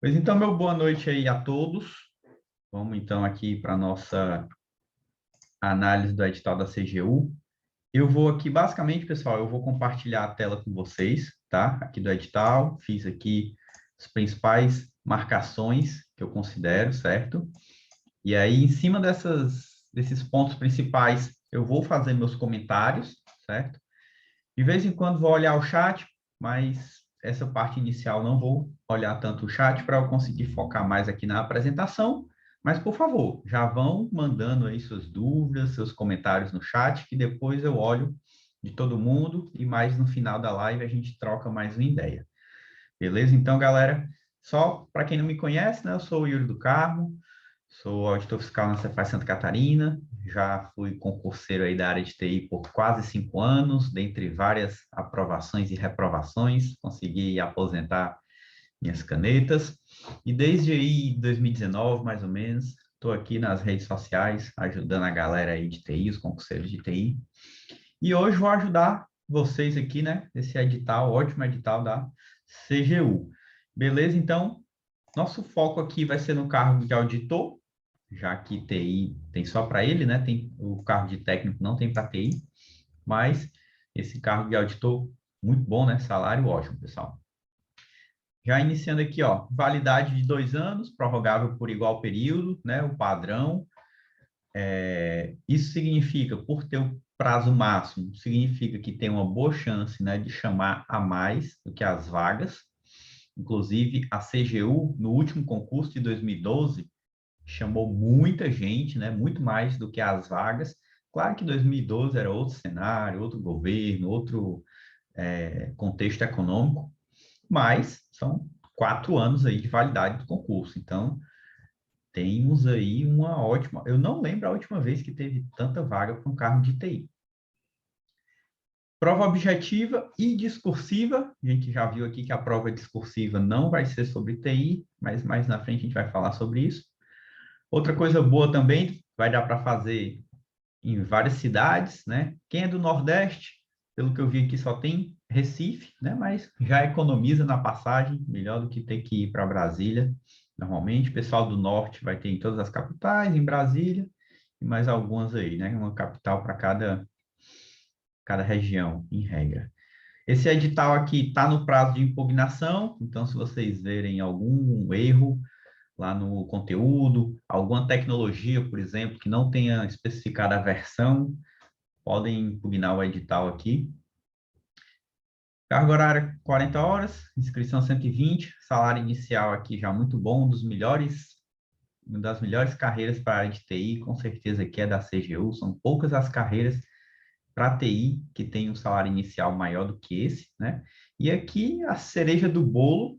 Pois então, meu boa noite aí a todos. Vamos então aqui para a nossa análise do edital da CGU. Eu vou aqui, basicamente, pessoal, eu vou compartilhar a tela com vocês, tá? Aqui do edital, fiz aqui as principais marcações que eu considero, certo? E aí, em cima desses pontos principais, eu vou fazer meus comentários, certo? De vez em quando vou olhar o chat, mas essa parte inicial não vou olhar tanto o chat para eu conseguir focar mais aqui na apresentação. Mas, por favor, já vão mandando aí suas dúvidas, seus comentários no chat, que depois eu olho de todo mundo e mais no final da live a gente troca mais uma ideia. Beleza? Então, galera, só para quem não me conhece, né, eu sou o Yuri do Carmo, sou auditor fiscal na Cefaz Santa Catarina, já fui concurseiro aí da área de TI por quase 5 anos, dentre várias aprovações e reprovações, consegui aposentar minhas canetas, e desde aí 2019, mais ou menos, estou aqui nas redes sociais, ajudando a galera aí de TI, os concurseiros de TI, e hoje vou ajudar vocês aqui, né, esse edital, ótimo edital da CGU. Beleza? Então, nosso foco aqui vai ser no cargo de auditor, já que TI tem só para ele, né? Tem o cargo de técnico não tem para TI, mas esse cargo de auditor muito bom, né? Salário ótimo, pessoal. Já iniciando aqui, ó, validade de 2 anos, prorrogável por igual período, né? O padrão. Isso significa, por ter o prazo máximo, significa que tem uma boa chance, né, de chamar a mais do que as vagas. Inclusive, a CGU, no último concurso de 2012, chamou muita gente, né? Muito mais do que as vagas. Claro que 2012 era outro cenário, outro governo, outro contexto econômico, mas são 4 anos aí de validade do concurso. Então, temos aí uma ótima... Eu não lembro a última vez que teve tanta vaga para um cargo de TI. Prova objetiva e discursiva. A gente já viu aqui que a prova discursiva não vai ser sobre TI, mas mais na frente a gente vai falar sobre isso. Outra coisa boa também, vai dar para fazer em várias cidades, né? Quem é do Nordeste, pelo que eu vi aqui, só tem Recife, né? Mas já economiza na passagem, melhor do que ter que ir para Brasília. Normalmente, o pessoal do Norte vai ter em todas as capitais, em Brasília, e mais algumas aí, né? Uma capital para cada região, em regra. Esse edital aqui está no prazo de impugnação, então, se vocês verem algum erro lá no conteúdo, alguma tecnologia, por exemplo, que não tenha especificado a versão, podem impugnar o edital aqui. Carga horária 40 horas, inscrição 120, salário inicial aqui já muito bom, uma das melhores carreiras para a área de TI, com certeza que é da CGU, são poucas as carreiras para TI que tem um salário inicial maior do que esse, né? E aqui a cereja do bolo,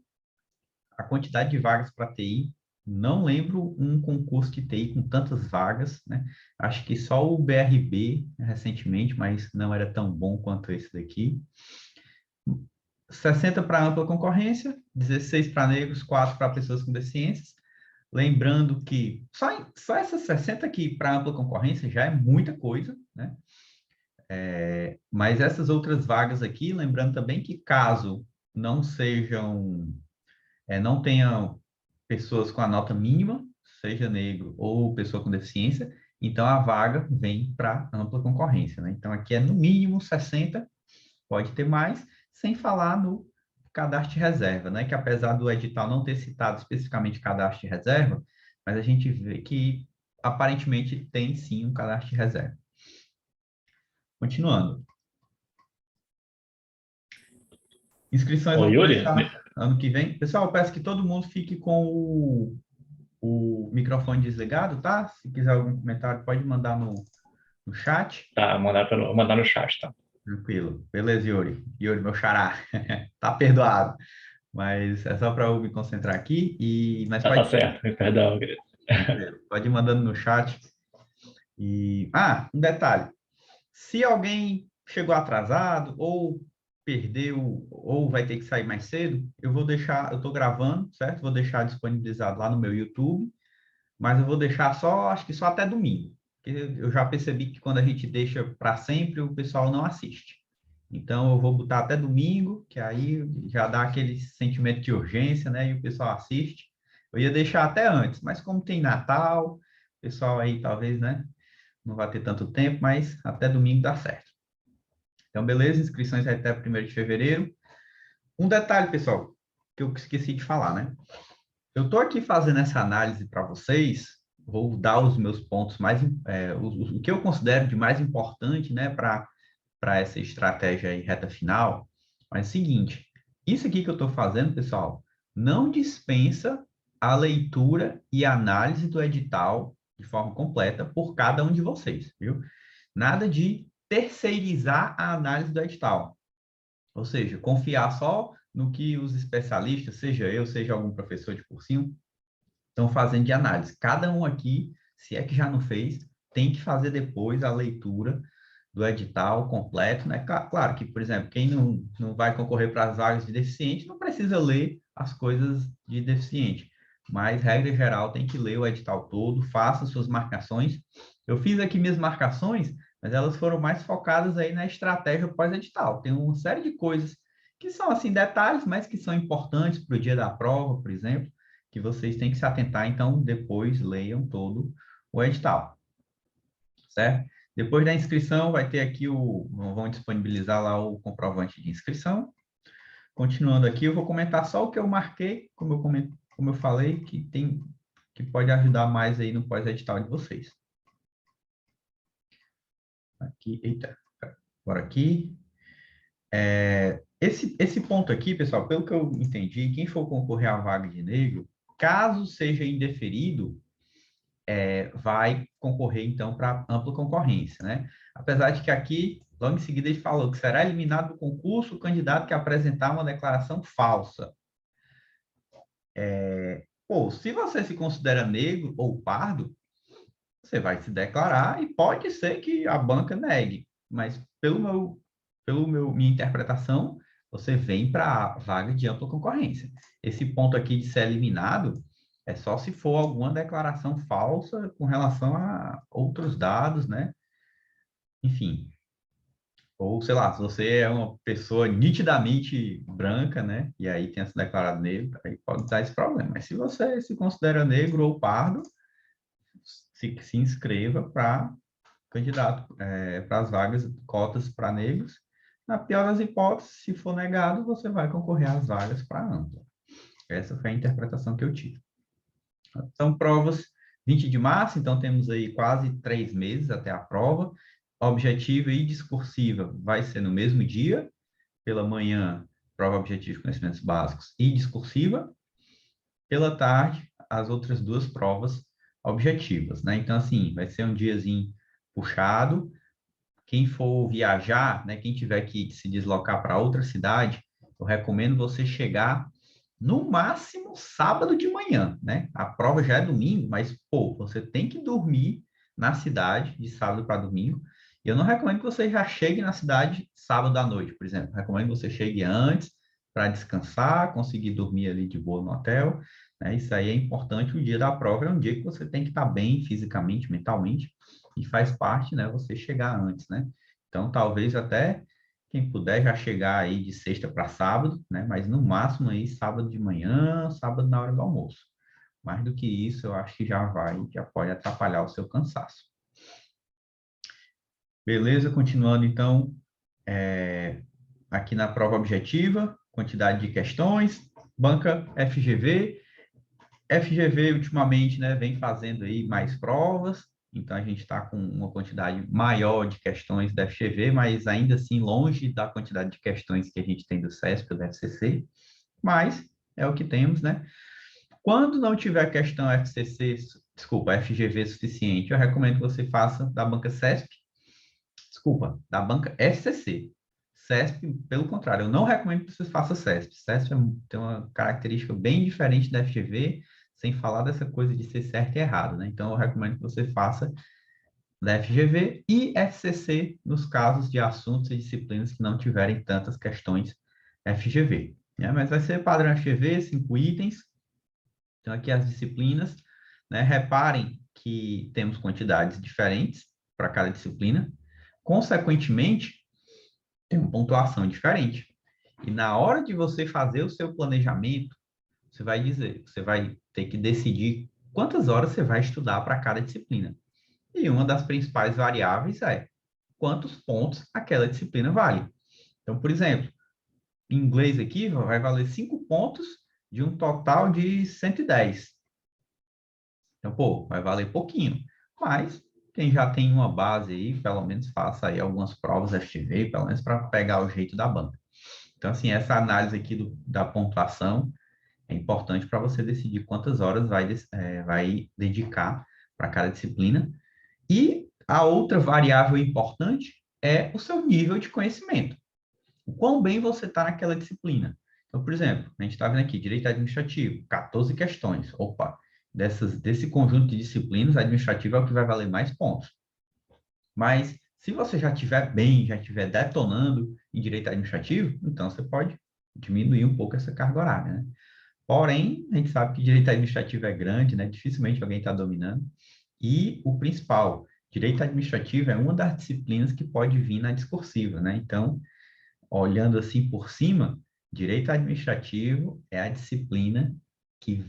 a quantidade de vagas para TI, não lembro um concurso de TI com tantas vagas, né? Acho que só o BRB recentemente, mas não era tão bom quanto esse daqui. 60 para ampla concorrência, 16 para negros, 4 para pessoas com deficiências. Lembrando que só essas 60 aqui para ampla concorrência já é muita coisa, né? Mas essas outras vagas aqui, lembrando também que caso não sejam, não tenham pessoas com a nota mínima, seja negro ou pessoa com deficiência, então a vaga vem para ampla concorrência, né? Então aqui é no mínimo 60, pode ter mais, sem falar no cadastro de reserva, né? Que apesar do edital não ter citado especificamente cadastro de reserva, mas a gente vê que aparentemente tem sim um cadastro de reserva. Continuando. Inscrições Ô, vão Yuri, começar ano que vem. Pessoal, eu peço que todo mundo fique com o microfone desligado, tá? Se quiser algum comentário, pode mandar no chat. tá, mandar no chat, tá? Tranquilo. Beleza, Yuri. Yuri, meu xará. Tá perdoado. Mas é só para eu me concentrar aqui. Mas Tá pode, certo, perdão, querido. tranquilo, pode ir mandando no chat. Um detalhe. Se alguém chegou atrasado ou perdeu ou vai ter que sair mais cedo, eu estou gravando, certo? Vou deixar disponibilizado lá no meu YouTube, mas eu vou deixar acho que só até domingo. Porque eu já percebi que quando a gente deixa para sempre, o pessoal não assiste. Então, eu vou botar até domingo, que aí já dá aquele sentimento de urgência, né? E o pessoal assiste. Eu ia deixar até antes, mas como tem Natal, o pessoal aí talvez, né, não vai ter tanto tempo, mas até domingo dá certo. Então, beleza, inscrições vai até 1º de fevereiro. Um detalhe, pessoal, que eu esqueci de falar, né? Eu estou aqui fazendo essa análise para vocês, vou dar os meus pontos mais, o que eu considero de mais importante, né, para essa estratégia aí, reta final. Mas é o seguinte, isso aqui que eu estou fazendo, pessoal, não dispensa a leitura e análise do edital de forma completa por cada um de vocês, viu? Nada de terceirizar a análise do edital. Ou seja, confiar só no que os especialistas, seja eu, seja algum professor de cursinho, estão fazendo de análise. Cada um aqui, se é que já não fez, tem que fazer depois a leitura do edital completo, né? Claro que, por exemplo, quem não vai concorrer para as vagas de deficiente não precisa ler as coisas de deficiente, mas, regra geral, tem que ler o edital todo, faça suas marcações. Eu fiz aqui minhas marcações, mas elas foram mais focadas aí na estratégia pós-edital. Tem uma série de coisas que são, assim, detalhes, mas que são importantes para o dia da prova, por exemplo, que vocês têm que se atentar, então depois leiam todo o edital, certo? Depois da inscrição, vai ter aqui vão disponibilizar lá o comprovante de inscrição. Continuando aqui, eu vou comentar só o que eu marquei, como eu falei, que pode ajudar mais aí no pós-edital de vocês. Aqui, eita, por aqui. Esse ponto aqui, pessoal, pelo que eu entendi, quem for concorrer à vaga de negro, caso seja indeferido, vai concorrer, então, para ampla concorrência, né? Apesar de que aqui, logo em seguida, ele falou que será eliminado do concurso o candidato que apresentar uma declaração falsa. Pô, se você se considera negro ou pardo, você vai se declarar e pode ser que a banca negue, mas minha interpretação, você vem para a vaga de ampla concorrência. Esse ponto aqui de ser eliminado é só se for alguma declaração falsa com relação a outros dados, né? Enfim, ou sei lá, se você é uma pessoa nitidamente branca, né? E aí tenha se declarado negro, aí pode dar esse problema. Mas se você se considera negro ou pardo, se inscreva para candidato para as vagas, cotas para negros. Na pior das hipóteses, se for negado, você vai concorrer às vagas para ampla. Essa foi a interpretação que eu tive. São provas 20 de março, então temos aí quase 3 meses até a prova. Objetiva e discursiva vai ser no mesmo dia, pela manhã, prova objetiva de conhecimentos básicos e discursiva. Pela tarde, as outras 2 provas objetivas, né? Então, assim, vai ser um diazinho puxado. Quem for viajar, né, quem tiver que se deslocar para outra cidade, eu recomendo você chegar no máximo sábado de manhã, né? A prova já é domingo, mas, pô, você tem que dormir na cidade de sábado para domingo. E eu não recomendo que você já chegue na cidade sábado à noite, por exemplo. Eu recomendo que você chegue antes para descansar, conseguir dormir ali de boa no hotel, né? Isso aí é importante. O dia da prova é um dia que você tem que estar bem fisicamente, mentalmente, e faz parte, né, você chegar antes, né? Então, talvez até quem puder já chegar aí de sexta para sábado, né? Mas no máximo aí sábado de manhã, sábado na hora do almoço. Mais do que isso, eu acho que já pode atrapalhar o seu cansaço. Beleza, continuando então, aqui na prova objetiva, quantidade de questões, banca FGV. FGV ultimamente, né, vem fazendo aí mais provas, então a gente está com uma quantidade maior de questões da FGV, mas ainda assim longe da quantidade de questões que a gente tem do CESP ou do FCC, mas é o que temos, né? Quando não tiver questão FGV suficiente, eu recomendo que você faça da banca CESP, da banca FCC. CESP, pelo contrário, eu não recomendo que você faça CESP. CESP tem uma característica bem diferente da FGV, sem falar dessa coisa de ser certo e errado, né? Então, eu recomendo que você faça da FGV e FCC nos casos de assuntos e disciplinas que não tiverem tantas questões FGV, né? Mas vai ser padrão FGV, 5 itens. Então, aqui as disciplinas, né? Reparem que temos quantidades diferentes para cada disciplina. Consequentemente, tem uma pontuação diferente. E na hora de você fazer o seu planejamento, você vai dizer, você vai ter que decidir quantas horas você vai estudar para cada disciplina. E uma das principais variáveis é quantos pontos aquela disciplina vale. Então, por exemplo, em inglês aqui vai valer 5 pontos de um total de 110. Então, pô, vai valer pouquinho. Mas quem já tem uma base aí, pelo menos faça aí algumas provas FGV, pelo menos para pegar o jeito da banca. Então, assim, essa análise aqui da pontuação é importante para você decidir quantas horas vai dedicar para cada disciplina. E a outra variável importante é o seu nível de conhecimento. O quão bem você está naquela disciplina. Então, por exemplo, a gente está vendo aqui, direito administrativo, 14 questões. Opa, desse conjunto de disciplinas, administrativo é o que vai valer mais pontos. Mas, se você já estiver bem, já estiver detonando em direito administrativo, então você pode diminuir um pouco essa carga horária, né? Porém, a gente sabe que direito administrativo é grande, né? Dificilmente alguém está dominando. E o principal, direito administrativo é uma das disciplinas que pode vir na discursiva, né? Então, olhando assim por cima, direito administrativo é a disciplina que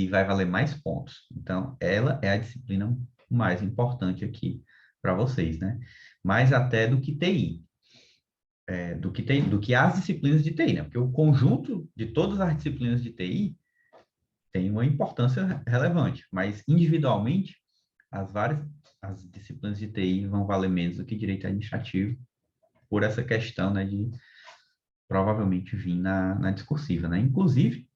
vai valer mais pontos. Então, ela é a disciplina mais importante aqui para vocês, né? Mais até do que TI. Do que as disciplinas de TI, né? Porque o conjunto de todas as disciplinas de TI tem uma importância relevante, mas individualmente as disciplinas de TI vão valer menos do que direito administrativo por essa questão, né, de provavelmente vir na discursiva, né? Inclusive,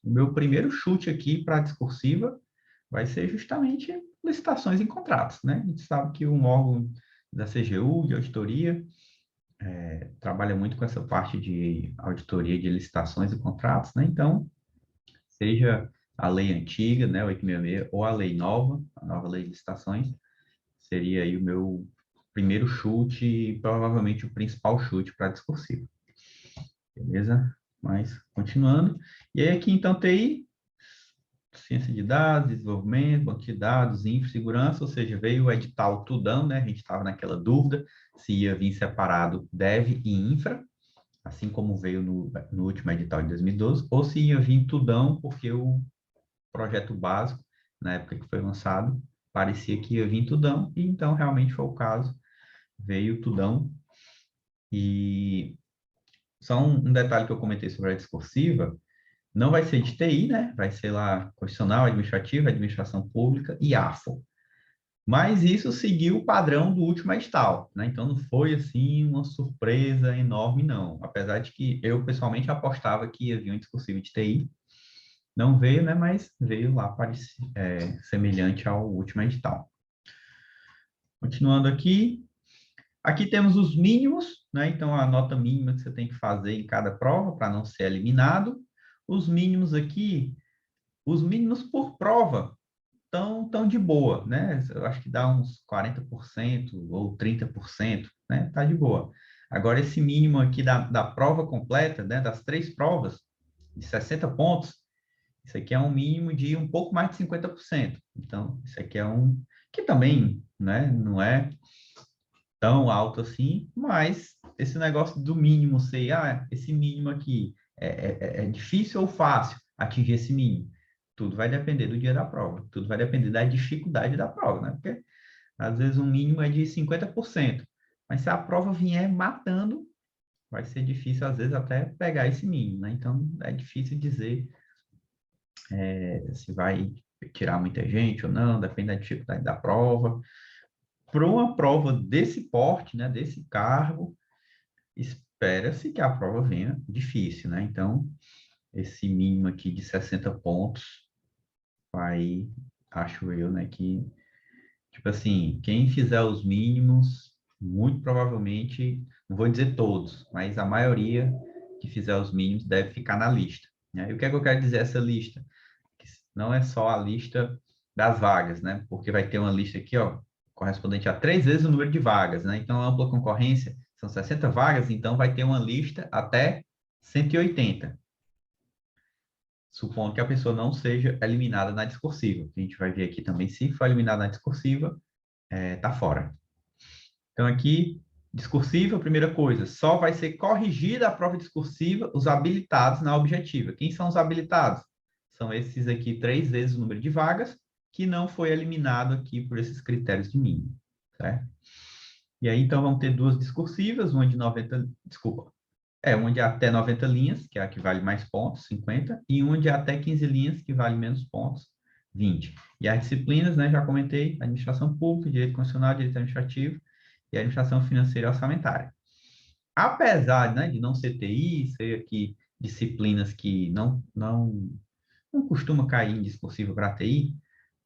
o meu primeiro chute aqui para a discursiva vai ser justamente licitações em contratos, né? A gente sabe que um órgão da CGU, de auditoria, trabalha muito com essa parte de auditoria de licitações e contratos, né? Então, seja a lei antiga, né, 866, ou a lei nova, a nova lei de licitações, seria aí o meu primeiro chute e provavelmente o principal chute para a discursiva. Beleza? Mas, continuando. E aí, aqui, então, TI, ciência de dados, desenvolvimento, banco de dados, infra, segurança, ou seja, veio o edital tudão, né? A gente estava naquela dúvida se ia vir separado dev e infra, assim como veio no último edital de 2012, ou se ia vir tudão, porque o projeto básico, na época que foi lançado, parecia que ia vir tudão, e então realmente foi o caso, veio tudão. E só um detalhe que eu comentei sobre a discursiva, não vai ser de TI, né? Vai ser lá constitucional, administrativa, administração pública e AFO. Mas isso seguiu o padrão do último edital, né? Então não foi assim uma surpresa enorme, não. Apesar de que eu pessoalmente apostava que ia vir um discursivo de TI, não veio, né? Mas veio lá semelhante ao último edital. Continuando aqui, aqui temos os mínimos, né? Então a nota mínima que você tem que fazer em cada prova para não ser eliminado. Os mínimos aqui, os mínimos por prova tão de boa, né? Eu acho que dá uns 40% ou 30%, né? Tá de boa. Agora, esse mínimo aqui da prova completa, né? Das 3 provas, de 60 pontos, isso aqui é um mínimo de um pouco mais de 50%. Então, isso aqui é um que também, né? Não é tão alto assim, mas esse negócio do mínimo ser, esse mínimo aqui é difícil ou fácil atingir esse mínimo? Tudo vai depender do dia da prova, tudo vai depender da dificuldade da prova, né? Porque às vezes um mínimo é de 50%, mas se a prova vier matando, vai ser difícil às vezes até pegar esse mínimo, né? Então é difícil dizer se vai tirar muita gente ou não, depende da dificuldade da prova. Para uma prova desse porte, né, desse cargo, espera-se que a prova venha difícil, né? Então, esse mínimo aqui de 60 pontos vai, acho eu, né, que, tipo assim, quem fizer os mínimos, muito provavelmente, não vou dizer todos, mas a maioria que fizer os mínimos deve ficar na lista, né? E o que é que eu quero dizer essa lista? Que não é só a lista das vagas, né? Porque vai ter uma lista aqui, ó, correspondente a 3 vezes o número de vagas, né? Então, a ampla concorrência são 60 vagas, então vai ter uma lista até 180, supondo que a pessoa não seja eliminada na discursiva. A gente vai ver aqui também, se for eliminada na discursiva, tá fora. Então, aqui, Discursiva, primeira coisa, só vai ser corrigida a prova discursiva os habilitados na objetiva. Quem são os habilitados? São esses aqui 3 vezes o número de vagas, que não foi eliminado aqui por esses critérios de mínimo, certo? E aí, então, vão ter 2 discursivas, uma de 90, desculpa, uma de até 90 linhas, que é a que vale mais pontos, 50, e uma de até 15 linhas, que vale menos pontos, 20. E as disciplinas, né, já comentei, administração pública, direito constitucional, direito administrativo e administração financeira e orçamentária. Apesar, né, de não ser TI, ser aqui disciplinas que não costuma cair em discursivo para TI,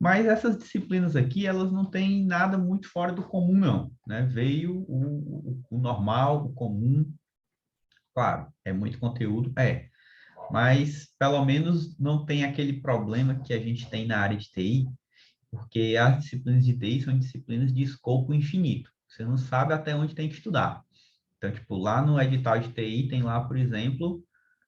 mas essas disciplinas aqui, elas não têm nada muito fora do comum, não, né? Veio o normal, o comum, claro, é muito conteúdo, mas pelo menos não tem aquele problema que a gente tem na área de TI, porque as disciplinas de TI são disciplinas de escopo infinito. Você não sabe até onde tem que estudar. Então, tipo, lá no edital de TI tem lá, por exemplo,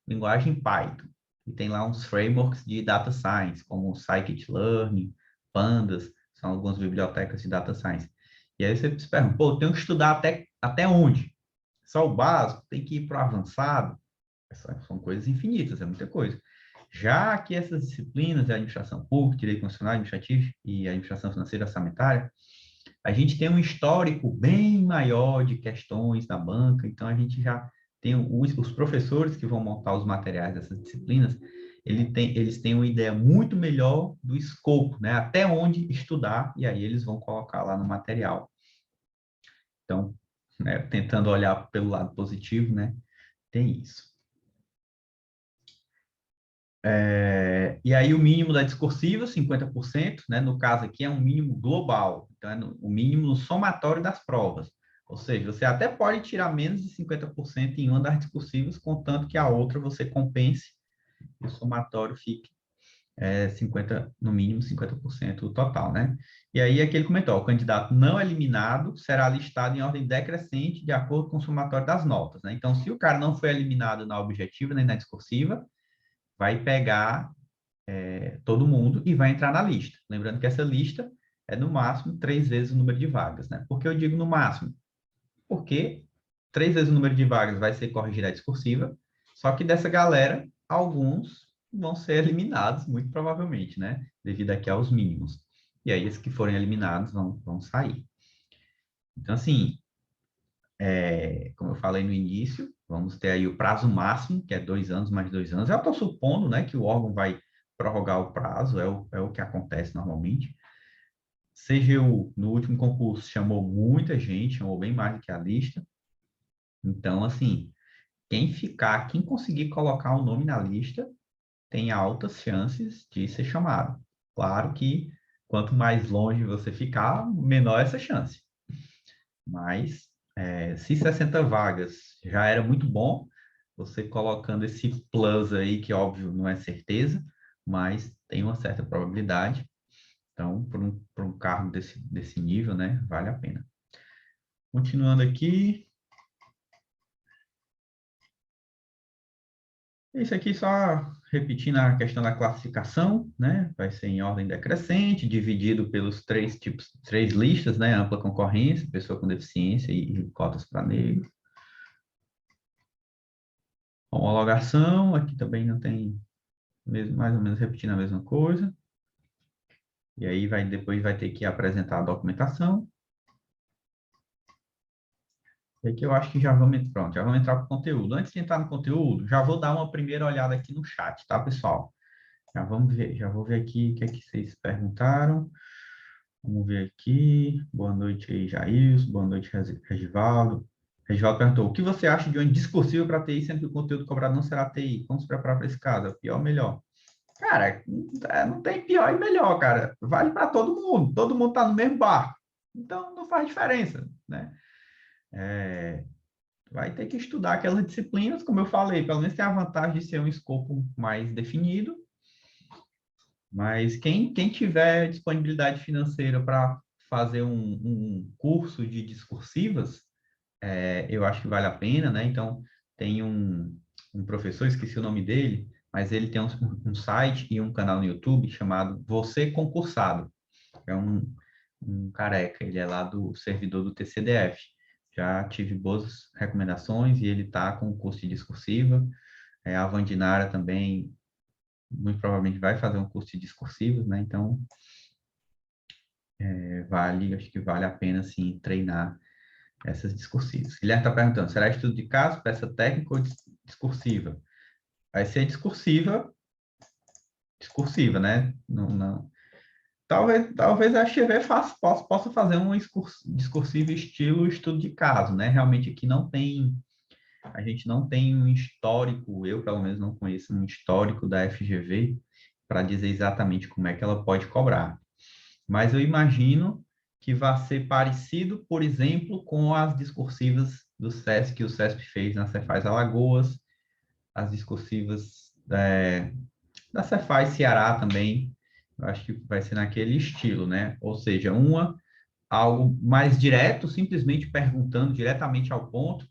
linguagem Python. E tem lá uns frameworks de data science, como scikit-learn, pandas, são algumas bibliotecas de data science. E aí você se pergunta, pô, eu tenho que estudar até onde? Só o básico? Tem que ir para o avançado? São coisas infinitas, é muita coisa. Já que essas disciplinas, a administração pública, direito constitucional, administrativo e a administração financeira orçamentária, a gente tem um histórico bem maior de questões da banca, então a gente já tem os professores que vão montar os materiais dessas disciplinas, eles têm uma ideia muito melhor do escopo, né? Até onde estudar, e aí eles vão colocar lá no material. Então, né, tentando olhar pelo lado positivo, né? Tem isso. E aí o mínimo da discursiva, 50%, né? No caso aqui é um mínimo global, então é o mínimo no somatório das provas. Ou seja, você até pode tirar menos de 50% em uma das discursivas, contanto que a outra você compense e o somatório fique 50, no mínimo 50% do total, né? E aí aquele comentou, o candidato não eliminado será listado em ordem decrescente de acordo com o somatório das notas, né? Então, se o cara não foi eliminado na objetiva nem na discursiva, vai pegar todo mundo e vai entrar na lista. Lembrando que essa lista é no máximo 3 vezes o número de vagas, né? Por que eu digo no máximo? Porque 3 vezes o número de vagas vai ser corrigida a discursiva, só que dessa galera, alguns vão ser eliminados, muito provavelmente, né? Devido aqui aos mínimos. E aí, esses que forem eliminados vão sair. Então, assim, como eu falei no início, vamos ter aí o prazo máximo, que é 2 anos mais 2 anos. Eu estou supondo, né, que o órgão vai prorrogar o prazo, é o que acontece normalmente. CGU, no último concurso, chamou muita gente, chamou bem mais do que a lista. Então, assim, quem conseguir colocar o nome na lista, tem altas chances de ser chamado. Claro que quanto mais longe você ficar, menor essa chance. Mas, se 60 vagas já era muito bom, você colocando esse plus aí, que óbvio não é certeza, mas tem uma certa probabilidade. Então, por um cargo desse nível, né, vale a pena. Continuando aqui. Isso aqui só repetindo a questão da classificação, né? Vai ser em ordem decrescente, dividido pelos 3 tipos, 3 listas, né? Ampla concorrência, pessoa com deficiência e cotas para negro. Homologação, aqui também não tem, mais ou menos repetindo a mesma coisa. E aí depois vai ter que apresentar a documentação. E aqui eu acho que já vamos entrar para o conteúdo. Antes de entrar no conteúdo, já vou dar uma primeira olhada aqui no chat, tá, pessoal? Já vou ver aqui o que é que vocês perguntaram. Vamos ver aqui. Boa noite aí, Jair. Boa noite, Regivaldo. Regivaldo perguntou: o que você acha de uma discursiva para TI, sendo que o conteúdo cobrado não será TI? Como se preparar para esse caso? É pior ou melhor? Cara, não tem pior e melhor, cara. Vale para todo mundo. Todo mundo está no mesmo barco. Então, não faz diferença, né? Vai ter que estudar aquelas disciplinas, como eu falei, pelo menos tem a vantagem de ser um escopo mais definido. Mas quem tiver disponibilidade financeira para fazer um curso de discursivas, eu acho que vale a pena, né? Então, tem um professor, esqueci o nome dele, mas ele tem um site e um canal no YouTube chamado Você Concursado. É um careca, ele é lá do servidor do TCDF. já tive boas recomendações e ele está com o curso de discursiva. A Vandinara também, muito provavelmente, vai fazer um curso de discursivos, né? Então, acho que vale a pena, sim, treinar essas discursivas. Guilherme está perguntando, será estudo de caso, peça técnica ou discursiva? Vai ser discursiva, né? Não, não. Talvez a FGV possa fazer um discursivo estilo estudo de caso, né? Realmente aqui a gente não tem um histórico, eu pelo menos não conheço um histórico da FGV para dizer exatamente como é que ela pode cobrar. Mas eu imagino que vai ser parecido, por exemplo, com as discursivas do SESC que o SESP fez na Cefaz Alagoas, as discursivas da Cefaz Ceará também, eu acho que vai ser naquele estilo, né? Ou seja, algo mais direto, simplesmente perguntando diretamente ao ponto,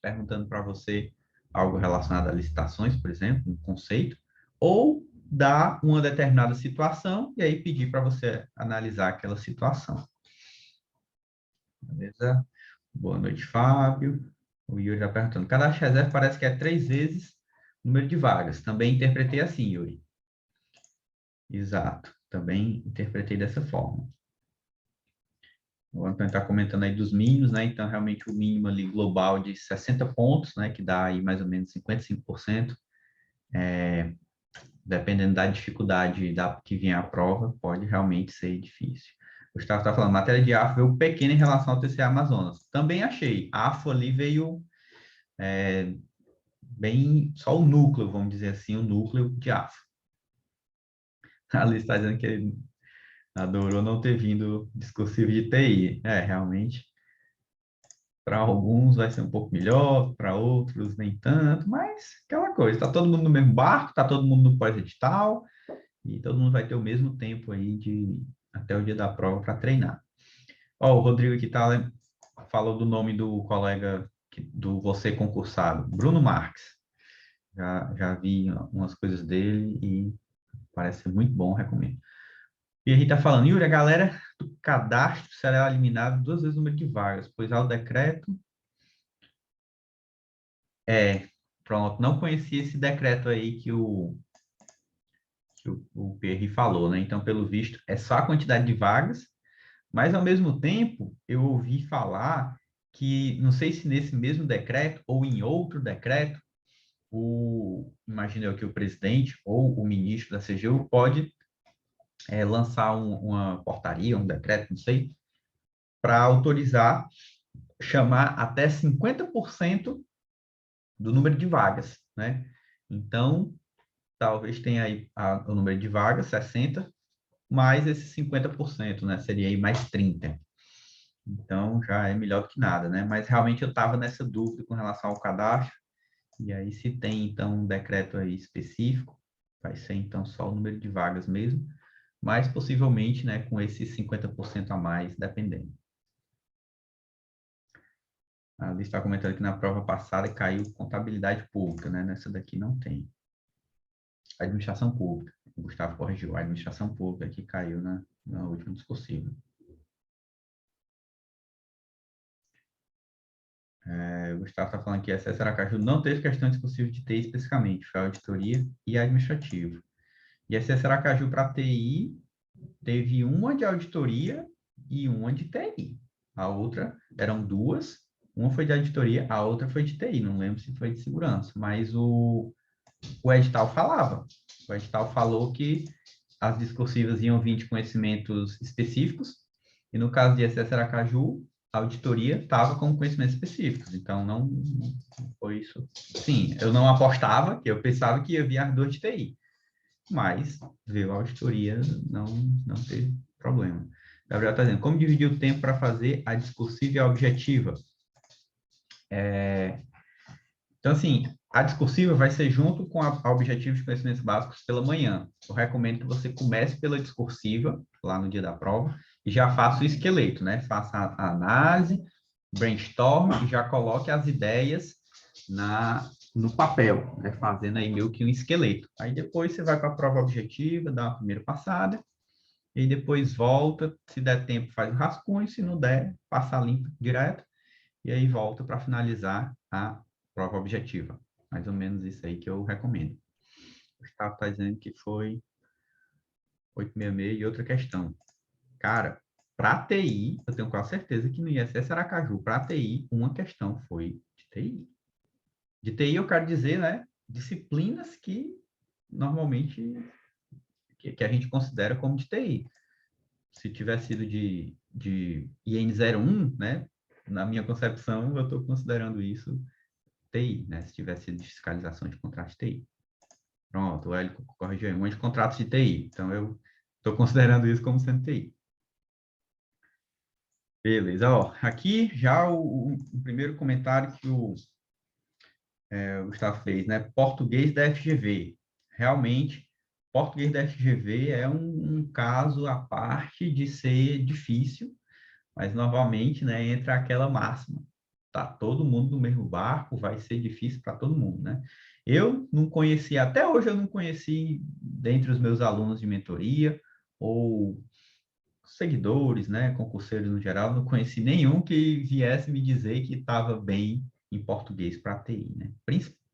perguntando para você algo relacionado a licitações, por exemplo, um conceito, ou dar uma determinada situação e aí pedir para você analisar aquela situação. Beleza? Boa noite, Fábio. O Yuri está perguntando. Cadastro reserva parece que é 3 vezes o número de vagas. Também interpretei assim, Yuri. Exato. Também interpretei dessa forma. O Antônio está comentando aí dos mínimos, né? Então, realmente, o mínimo ali global de 60 pontos, né? Que dá aí mais ou menos 55%. Dependendo da dificuldade que vier a prova, pode realmente ser difícil. O Gustavo está falando, matéria de AFO veio pequena em relação ao TCA Amazonas. Também achei. A AFO ali veio bem, só o núcleo, vamos dizer assim, o núcleo de AFO. A Alice está dizendo que adorou não ter vindo discursivo de TI. Realmente, para alguns vai ser um pouco melhor, para outros nem tanto, mas aquela coisa, está todo mundo no mesmo barco, está todo mundo no pós-edital, e todo mundo vai ter o mesmo tempo aí até o dia da prova para treinar. Ó, o Rodrigo aqui falou do nome do colega do você concursado, Bruno Marques. Já vi umas coisas dele e parece ser muito bom, recomendo. E a gente está falando, Yuri, a galera do cadastro será eliminada 2 vezes o número de vagas, pois há o decreto. Pronto, não conhecia esse decreto aí que o Pierre falou, né? Então, pelo visto, é só a quantidade de vagas, mas, ao mesmo tempo, eu ouvi falar que, não sei se nesse mesmo decreto ou em outro decreto, imagino eu que o presidente ou o ministro da CGU pode lançar uma portaria, um decreto, não sei, para autorizar chamar até 50% do número de vagas, né? Então, talvez tenha aí o número de vagas, 60, mais esses 50%, né? Seria aí mais 30. Então, já é melhor do que nada, né? Mas, realmente, eu estava nessa dúvida com relação ao cadastro, e aí, se tem, então, um decreto aí específico, vai ser, então, só o número de vagas mesmo, mas, possivelmente, né, com esses 50% a mais, dependendo. A Liz está comentando que na prova passada caiu contabilidade pública, né? Nessa daqui não tem. Administração pública. O Gustavo corrigiu. A administração pública que caiu na última discursiva. O Gustavo está falando que a SS Aracaju não teve questão discursiva de TI especificamente, foi auditoria e administrativo. E a SS Aracaju para TI teve uma de auditoria e uma de TI. A outra, eram duas, uma foi de auditoria, a outra foi de TI, não lembro se foi de segurança, mas o edital falava. O edital falou que as discursivas iam vir de conhecimentos específicos, e no caso de SS Aracaju, a auditoria estava com conhecimentos específicos, então não foi isso. Sim, eu não apostava, que eu pensava que ia vir as duas de TI, mas veio a auditoria, não teve problema. Gabriel está dizendo, como dividir o tempo para fazer a discursiva e a objetiva? Então, assim, a discursiva vai ser junto com a objetiva de conhecimentos básicos pela manhã. Eu recomendo que você comece pela discursiva, lá no dia da prova, e já faça o esqueleto, né? Faça a análise, brainstorm, e já coloque as ideias no papel, né? Fazendo aí meio que um esqueleto. Aí depois você vai para a prova objetiva, dá uma primeira passada, e depois volta, se der tempo faz o rascunho, se não der, passa limpo direto, e aí volta para finalizar a prova objetiva. Mais ou menos isso aí que eu recomendo. O Gustavo está dizendo que foi 866 e outra questão. Cara, para TI, eu tenho quase certeza que no ISS Aracaju, para TI, uma questão foi de TI. De TI eu quero dizer, né, disciplinas que normalmente que a gente considera como de TI. Se tivesse sido de IN01, né, na minha concepção, eu estou considerando isso TI, né, se tivesse sido de fiscalização de contratos de TI. Pronto, o Hélio corrigiu aí, um de contratos de TI. Então, eu estou considerando isso como sendo TI. Beleza, ó, aqui já o primeiro comentário que o Gustavo fez, né? Português da FGV. Realmente, português da FGV é um caso à parte de ser difícil, mas novamente, né, entra aquela máxima. Tá todo mundo no mesmo barco, vai ser difícil para todo mundo, né? Eu não conheci, até hoje eu não conheci, dentre os meus alunos de mentoria, ou seguidores, né, concurseiros no geral, não conheci nenhum que viesse me dizer que estava bem em português para TI, né?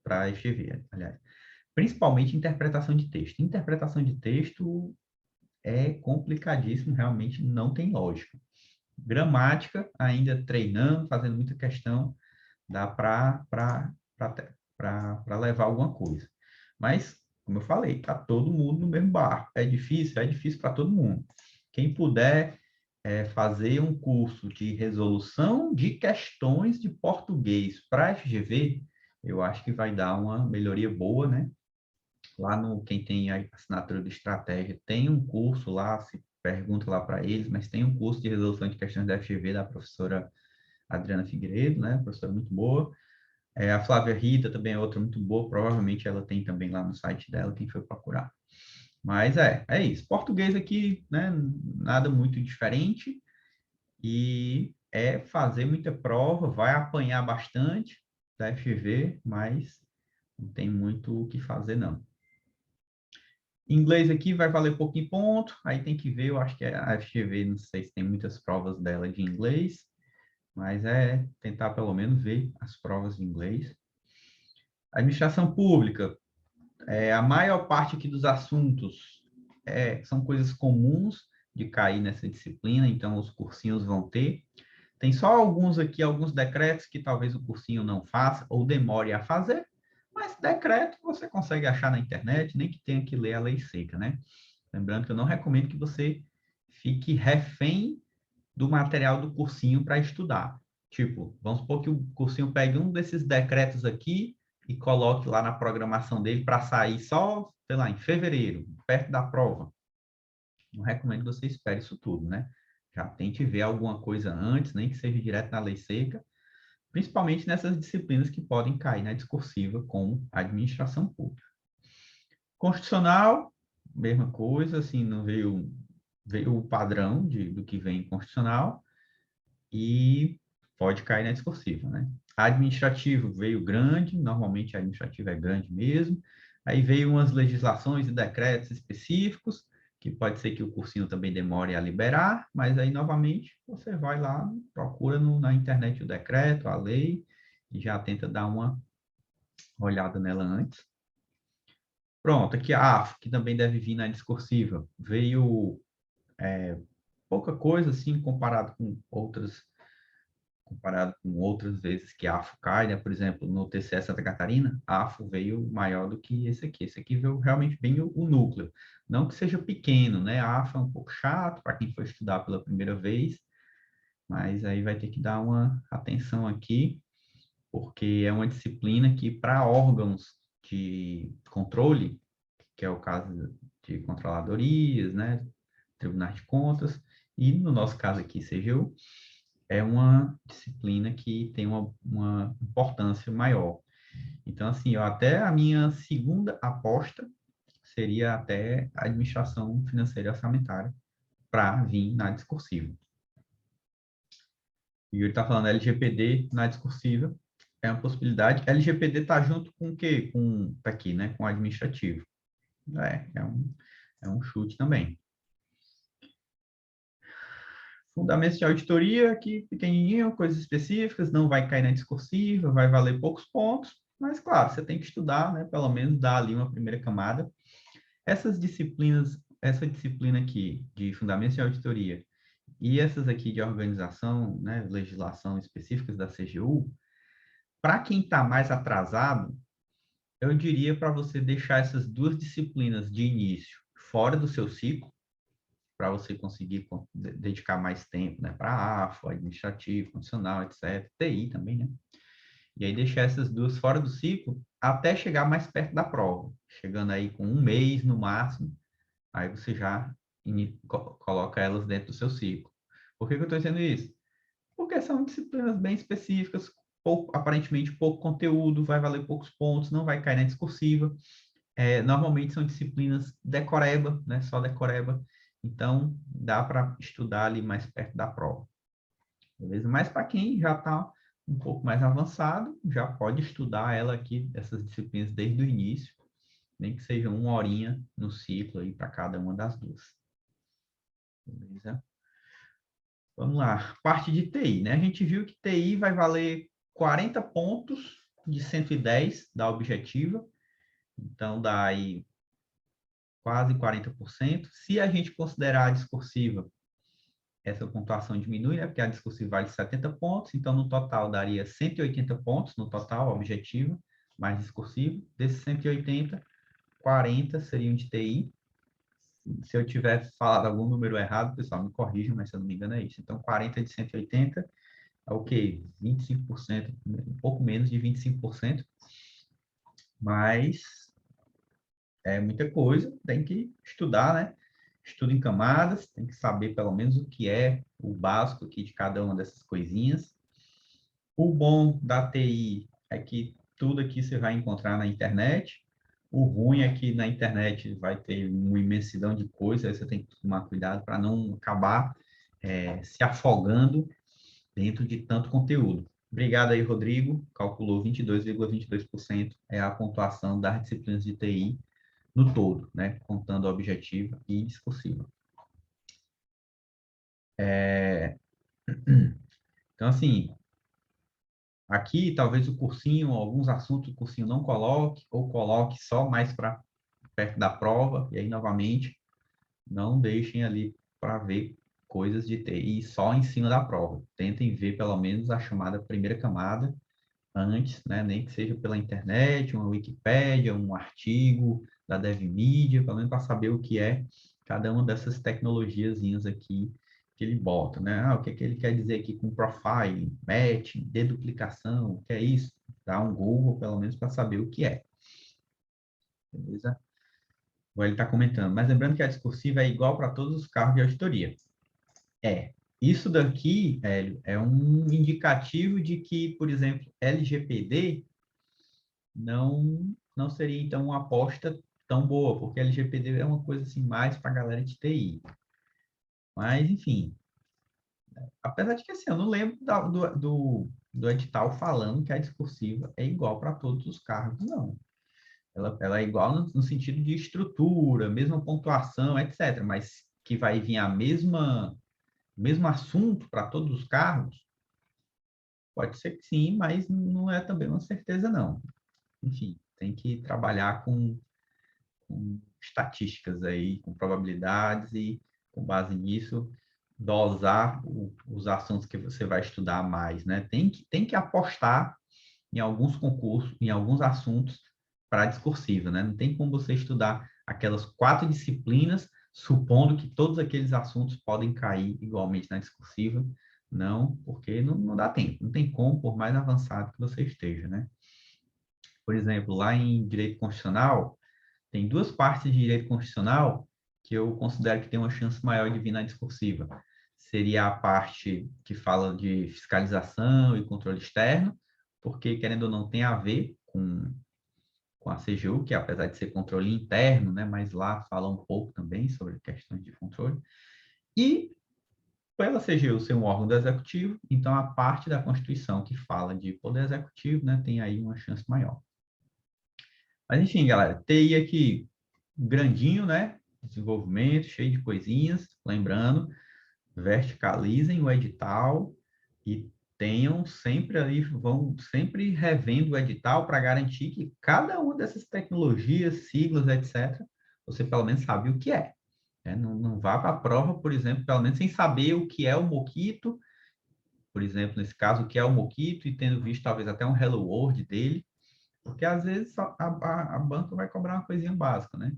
Para FGV, aliás. Principalmente interpretação de texto. Interpretação de texto é complicadíssimo, realmente não tem lógica. Gramática, ainda treinando, fazendo muita questão, dá para levar alguma coisa. Mas, como eu falei, está todo mundo no mesmo barco. É difícil para todo mundo. Quem puder fazer um curso de resolução de questões de português para FGV, eu acho que vai dar uma melhoria boa, né? Lá no quem tem a assinatura de estratégia, tem um curso lá, se pergunta lá para eles, mas tem um curso de resolução de questões da FGV da professora Adriana Figueiredo, né? Professora muito boa. A Flávia Rita também é outra muito boa, provavelmente ela tem também lá no site dela, quem foi procurar. Mas é isso. Português aqui, né? Nada muito diferente. E é fazer muita prova, vai apanhar bastante da FGV, mas não tem muito o que fazer, não. Inglês aqui vai valer pouquinho ponto, aí tem que ver, eu acho que a FGV, não sei se tem muitas provas dela de inglês, mas é tentar pelo menos ver as provas de inglês. Administração pública, a maior parte aqui dos assuntos são coisas comuns de cair nessa disciplina, então os cursinhos vão ter. Tem só alguns aqui, alguns decretos que talvez o cursinho não faça ou demore a fazer, mas decreto você consegue achar na internet, nem que tenha que ler a lei seca, né? Lembrando que eu não recomendo que você fique refém do material do cursinho para estudar. Tipo, vamos supor que o cursinho pegue um desses decretos aqui e coloque lá na programação dele para sair só, sei lá, em fevereiro, perto da prova. Não recomendo que você espere isso tudo, né? Já tente ver alguma coisa antes, nem que seja direto na lei seca, principalmente nessas disciplinas que podem cair na discursiva, como administração pública. Constitucional, mesma coisa, assim, não veio o padrão do que vem em constitucional e pode cair na discursiva, né? Administrativo veio grande, normalmente administrativo é grande mesmo, aí veio umas legislações e decretos específicos, que pode ser que o cursinho também demore a liberar, mas aí, novamente, você vai lá, procura na internet o decreto, a lei, e já tenta dar uma olhada nela antes. Pronto, aqui a AFO, que também deve vir na discursiva, veio pouca coisa, assim, comparado com outras vezes que a AFO cai, né? Por exemplo, no TCE Santa Catarina, a AFO veio maior do que esse aqui. Esse aqui veio realmente bem o núcleo. Não que seja pequeno, né? A AFO é um pouco chato para quem for estudar pela primeira vez, mas aí vai ter que dar uma atenção aqui, porque é uma disciplina que, para órgãos de controle, que é o caso de controladorias, né? Tribunais de Contas, e no nosso caso aqui, CGU, é uma disciplina que tem uma importância maior. Então, assim, até a minha segunda aposta seria até a administração financeira e orçamentária para vir na discursiva. E ele está falando LGPD na discursiva, é uma possibilidade. LGPD está junto com o quê? Tá aqui, né? Com o administrativo. É um chute também. Fundamentos de auditoria, aqui pequenininho, coisas específicas, não vai cair na discursiva, vai valer poucos pontos, mas, claro, você tem que estudar, né? Pelo menos dar ali uma primeira camada. Essas disciplinas, essa disciplina aqui de fundamentos de auditoria e essas aqui de organização, né, legislação específicas da CGU, para quem está mais atrasado, eu diria para você deixar essas duas disciplinas de início fora do seu ciclo, para você conseguir dedicar mais tempo, né, para AFO, administrativo, funcional, etc., TI também, né? E aí deixar essas duas fora do ciclo até chegar mais perto da prova, chegando aí com um mês no máximo, aí você já coloca elas dentro do seu ciclo. Por que eu estou dizendo isso? Porque são disciplinas bem específicas, aparentemente pouco conteúdo, vai valer poucos pontos, não vai cair na discursiva. Normalmente são disciplinas decoreba, né? Só decoreba. Então, dá para estudar ali mais perto da prova. Beleza? Mas para quem já está um pouco mais avançado, já pode estudar ela aqui, essas disciplinas desde o início, nem que seja uma horinha no ciclo aí para cada uma das duas. Beleza? Vamos lá, parte de TI, né? A gente viu que TI vai valer 40 pontos de 110 da objetiva, então dá aí quase 40%. Se a gente considerar a discursiva, essa pontuação diminui, né? Porque a discursiva vale 70 pontos, então no total daria 180 pontos no total, objetiva, mais discursivo. Desses 180, 40 seriam de TI. Se eu tiver falado algum número errado, pessoal, me corrijam, mas se eu não me engano é isso. Então, 40 de 180 é o quê? 25%, um pouco menos de 25%, mas é muita coisa, tem que estudar, né? Estudo em camadas, tem que saber pelo menos o que é o básico aqui de cada uma dessas coisinhas. O bom da TI é que tudo aqui você vai encontrar na internet. O ruim é que na internet vai ter uma imensidão de coisas, aí você tem que tomar cuidado para não acabar se afogando dentro de tanto conteúdo. Obrigado aí, Rodrigo. Calculou 22,22% é a pontuação das disciplinas de TI no todo, né? Contando objetiva e discursiva. Então, assim, aqui talvez o cursinho, alguns assuntos o cursinho não coloque, ou coloque só mais para perto da prova, e aí, novamente, não deixem ali para ver coisas de TI só em cima da prova. Tentem ver pelo menos a chamada primeira camada antes, né? Nem que seja pela internet, uma Wikipédia, um artigo da DevMedia, pelo menos para saber o que é cada uma dessas tecnologiazinhas aqui que ele bota, né? O que ele quer dizer aqui com profiling, matching, deduplicação, o que é isso? Dá um Google, pelo menos, para saber o que é. Beleza? Ele está comentando, mas lembrando que a discursiva é igual para todos os cargos de auditoria. Isso daqui, Hélio, é um indicativo de que, por exemplo, LGPD não seria, então, uma aposta tão boa, porque LGPD é uma coisa, assim, mais para a galera de TI. Mas, enfim, apesar de que, assim, eu não lembro do edital falando que a discursiva é igual para todos os cargos, não. Ela é igual no sentido de estrutura, mesma pontuação, etc. Mas que vai vir mesmo assunto para todos os cargos, pode ser que sim, mas não é também uma certeza, não. Enfim, tem que trabalhar com estatísticas aí, com probabilidades e, com base nisso, dosar os assuntos que você vai estudar mais, né? Tem que apostar em alguns concursos, em alguns assuntos para a discursiva, né? Não tem como você estudar aquelas 4 disciplinas, supondo que todos aqueles assuntos podem cair igualmente na discursiva. Não, porque não dá tempo, não tem como, por mais avançado que você esteja, né? Por exemplo, lá em Direito Constitucional, tem 2 partes de Direito Constitucional que eu considero que tem uma chance maior de vir na discursiva. Seria a parte que fala de fiscalização e controle externo, porque, querendo ou não, tem a ver com a CGU, que apesar de ser controle interno, né, mas lá fala um pouco também sobre questões de controle. E, pela CGU ser um órgão do executivo, então a parte da Constituição que fala de poder executivo, né, tem aí uma chance maior. Mas, enfim, galera, TI aqui grandinho, né? Desenvolvimento, cheio de coisinhas. Lembrando, verticalizem o edital e tenham sempre ali, vão sempre revendo o edital para garantir que cada uma dessas tecnologias, siglas, etc., você pelo menos sabe o que é. Né? Não vá para a prova, por exemplo, pelo menos sem saber o que é o Mockito, por exemplo, nesse caso, o que é o Mockito e tendo visto talvez até um Hello World dele, porque às vezes a banca vai cobrar uma coisinha básica, né?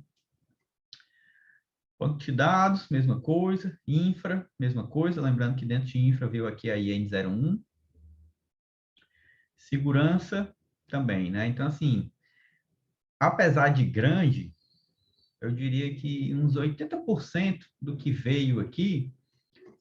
Banco de dados, mesma coisa. Infra, mesma coisa. Lembrando que dentro de infra veio aqui a IN01. Segurança também, né? Então, assim, apesar de grande, eu diria que uns 80% do que veio aqui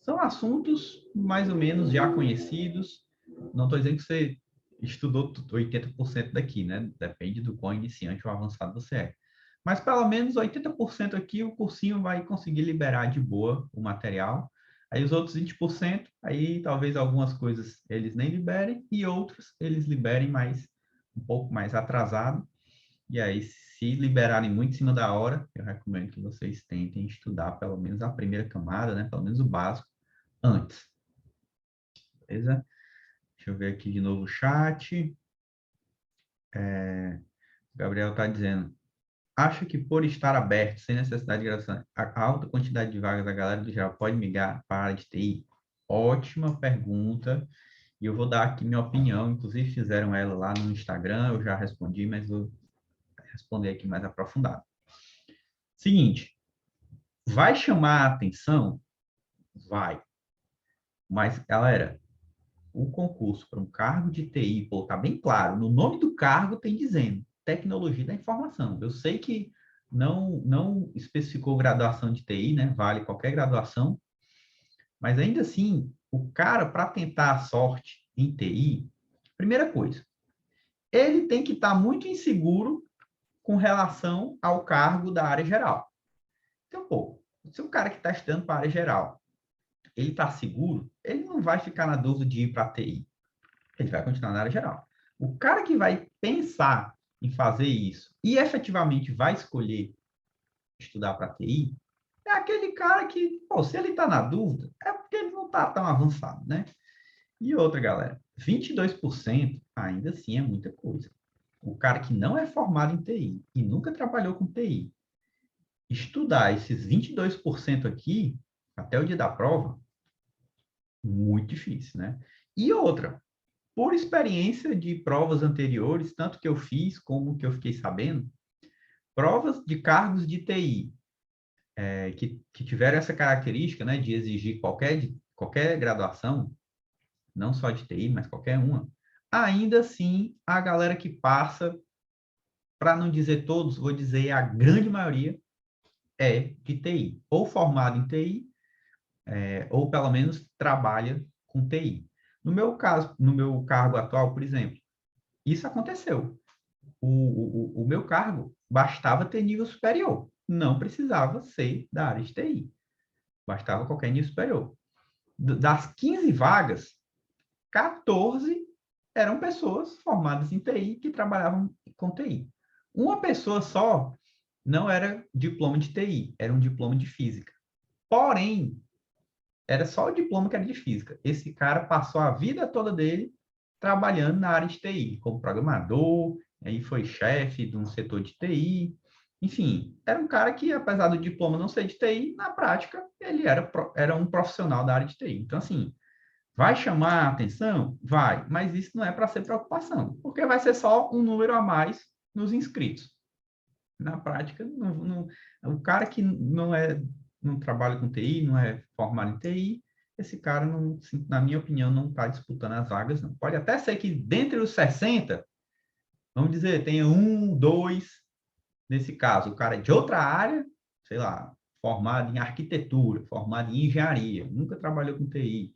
são assuntos mais ou menos já conhecidos. Não estou dizendo que você estudou 80% daqui, né? Depende do quão iniciante ou avançado você é. Mas pelo menos 80% aqui o cursinho vai conseguir liberar de boa o material. Aí os outros 20%, aí talvez algumas coisas eles nem liberem e outras eles liberem mais um pouco mais atrasado. E aí, se liberarem muito em cima da hora, eu recomendo que vocês tentem estudar pelo menos a primeira camada, né? Pelo menos o básico, antes. Beleza? Deixa eu ver aqui de novo o chat. O Gabriel está dizendo, acho que por estar aberto, sem necessidade de graduação, a alta quantidade de vagas da galera do geral pode migrar para a área de TI? Ótima pergunta. E eu vou dar aqui minha opinião. Inclusive, fizeram ela lá no Instagram, eu já respondi, mas vou responder aqui mais aprofundado. Seguinte, vai chamar a atenção? Vai. Mas, galera, o concurso para um cargo de TI, pô, tá bem claro. No nome do cargo tem dizendo tecnologia da informação. Eu sei que não especificou graduação de TI, né? Vale qualquer graduação, mas ainda assim, o cara, para tentar a sorte em TI, primeira coisa, ele tem que estar muito inseguro com relação ao cargo da área geral. Então, pô, se o cara que está estudando para a área geral, ele está seguro, ele não vai ficar na dúvida de ir para a TI. Ele vai continuar na área geral. O cara que vai pensar em fazer isso e efetivamente vai escolher estudar para TI, é aquele cara que, pô, se ele está na dúvida, é porque ele não está tão avançado, né? E outra, galera, 22% ainda assim é muita coisa. O cara que não é formado em TI e nunca trabalhou com TI, estudar esses 22% aqui, até o dia da prova, muito difícil, né? E outra, por experiência de provas anteriores, tanto que eu fiz como que eu fiquei sabendo, provas de cargos de TI que tiveram essa característica, né, de exigir qualquer graduação, não só de TI, mas qualquer uma, ainda assim, a galera que passa, para não dizer todos, vou dizer a grande maioria, é de TI, ou formado em TI, ou pelo menos trabalha com TI. No meu caso, no meu cargo atual, por exemplo, isso aconteceu. O meu cargo bastava ter nível superior, não precisava ser da área de TI, bastava qualquer nível superior. Das 15 vagas, 14 eram pessoas formadas em TI que trabalhavam com TI. Uma pessoa só não era diploma de TI, era um diploma de física. Porém, era só o diploma que era de física. Esse cara passou a vida toda dele trabalhando na área de TI, como programador, aí foi chefe de um setor de TI. Enfim, era um cara que, apesar do diploma não ser de TI, na prática, ele era um profissional da área de TI. Então, assim, vai chamar a atenção? Vai, mas isso não é para ser preocupação, porque vai ser só um número a mais nos inscritos. Na prática, o cara que não trabalha com TI, não é formado em TI, esse cara, não, na minha opinião, não está disputando as vagas, não. Pode até ser que dentre os 60, vamos dizer, tenha um, dois, nesse caso, o cara é de outra área, sei lá, formado em arquitetura, formado em engenharia, nunca trabalhou com TI,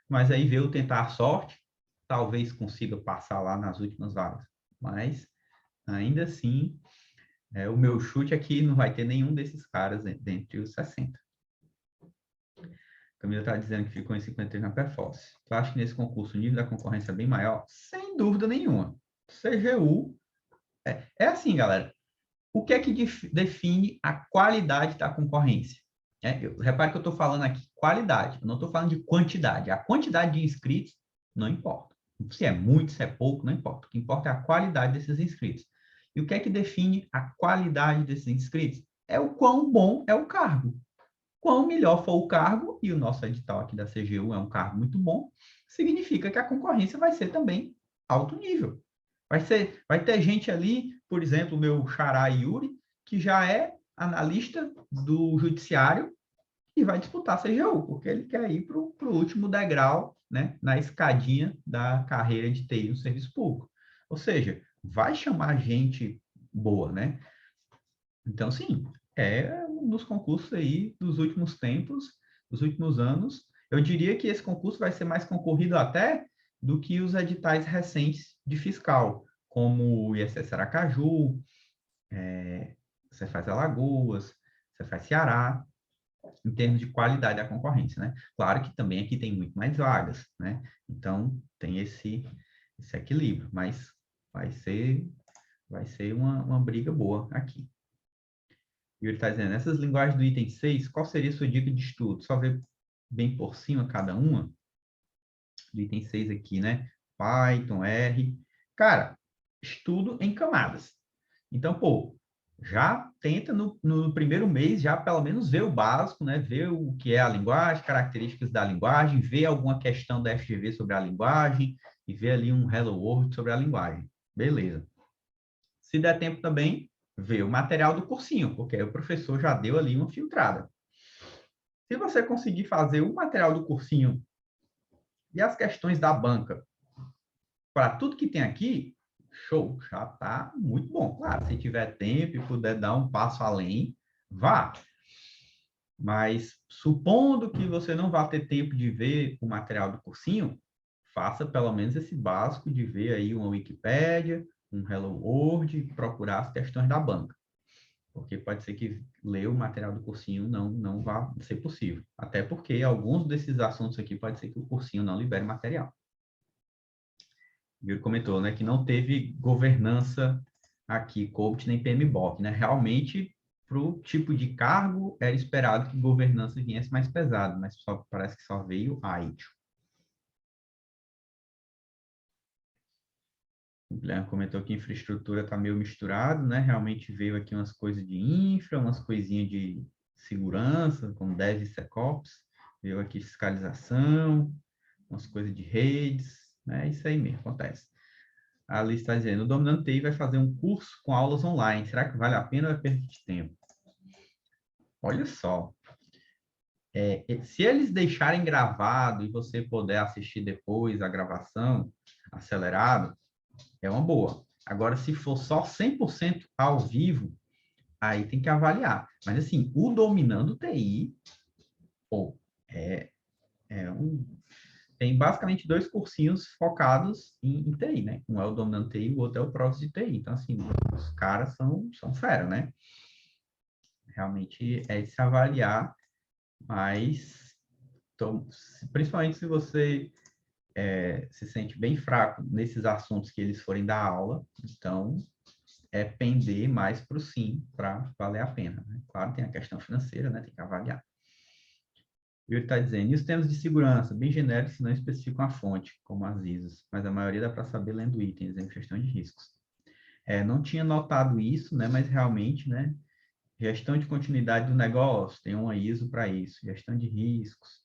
mas aí veio tentar a sorte, talvez consiga passar lá nas últimas vagas. Mas, ainda assim, o meu chute aqui não vai ter nenhum desses caras dentre os 60. Camila está dizendo que ficou em 53 na performance. Tu acha que nesse concurso o nível da concorrência é bem maior? Sem dúvida nenhuma. CGU é assim, galera. O que é que define a qualidade da concorrência? Repare que eu estou falando aqui qualidade, eu não estou falando de quantidade. A quantidade de inscritos não importa. Se é muito, se é pouco, não importa. O que importa é a qualidade desses inscritos. E o que é que define a qualidade desses inscritos? É o quão bom é o cargo. Quanto melhor for o cargo, e o nosso edital aqui da CGU é um cargo muito bom, significa que a concorrência vai ser também alto nível. Vai ter gente ali, por exemplo, o meu xará Yuri, que já é analista do judiciário e vai disputar a CGU, porque ele quer ir para o último degrau, né, na escadinha da carreira de TI no serviço público. Ou seja, vai chamar gente boa, né? Então, sim, é um dos concursos aí dos últimos tempos, dos últimos anos. Eu diria que esse concurso vai ser mais concorrido até do que os editais recentes de fiscal, como o ISS Aracaju, você faz Alagoas, você faz Ceará, em termos de qualidade da concorrência, né? Claro que também aqui tem muito mais vagas, né? Então, tem esse equilíbrio, mas vai ser uma briga boa aqui. E ele está dizendo, nessas linguagens do item 6, qual seria a sua dica de estudo? Só ver bem por cima cada uma. Do item 6 aqui, né? Python, R. Cara, estudo em camadas. Então, pô, já tenta no primeiro mês, já pelo menos ver o básico, né? Ver o que é a linguagem, características da linguagem, ver alguma questão da FGV sobre a linguagem e ver ali um Hello World sobre a linguagem. Beleza. Se der tempo também, ver o material do cursinho, porque aí o professor já deu ali uma filtrada. Se você conseguir fazer o material do cursinho e as questões da banca para tudo que tem aqui, show, já está muito bom. Claro, se tiver tempo e puder dar um passo além, vá. Mas supondo que você não vá ter tempo de ver o material do cursinho, faça pelo menos esse básico de ver aí uma Wikipédia, um Hello World, procurar as questões da banca. Porque pode ser que ler o material do cursinho não vá ser possível. Até porque alguns desses assuntos aqui pode ser que o cursinho não libere material. Ele comentou, né, que não teve governança aqui, COBIT nem PMBOK, né? Realmente, para o tipo de cargo, era esperado que governança viesse mais pesado, mas parece que só veio AITIO. O Guilherme comentou que infraestrutura está meio misturado, né? Realmente veio aqui umas coisas de infra, umas coisinhas de segurança, como DevSecOps, veio aqui fiscalização, umas coisas de redes, né? Isso aí mesmo, acontece. A Alice está dizendo, o Dominante TI vai fazer um curso com aulas online. Será que vale a pena ou é perda de tempo? Olha só. Se eles deixarem gravado e você puder assistir depois a gravação acelerado, é uma boa. Agora, se for só 100% ao vivo, aí tem que avaliar. Mas, assim, o Dominando TI, pô, tem basicamente dois cursinhos focados em TI, né? Um é o Dominando TI, o outro é o Provas de TI. Então, assim, os caras são fera, né? Realmente é de se avaliar, mas principalmente se você se sente bem fraco nesses assuntos que eles forem dar aula, então pender mais para o sim, para valer a pena. Né? Claro, tem a questão financeira, né? Tem que avaliar. E ele está dizendo, e os termos de segurança, bem genéricos, não especificam a fonte, como as ISOs, mas a maioria dá para saber lendo itens em gestão de riscos. Não tinha notado isso, né? Mas realmente, né? Gestão de continuidade do negócio, tem uma ISO para isso. Gestão de riscos.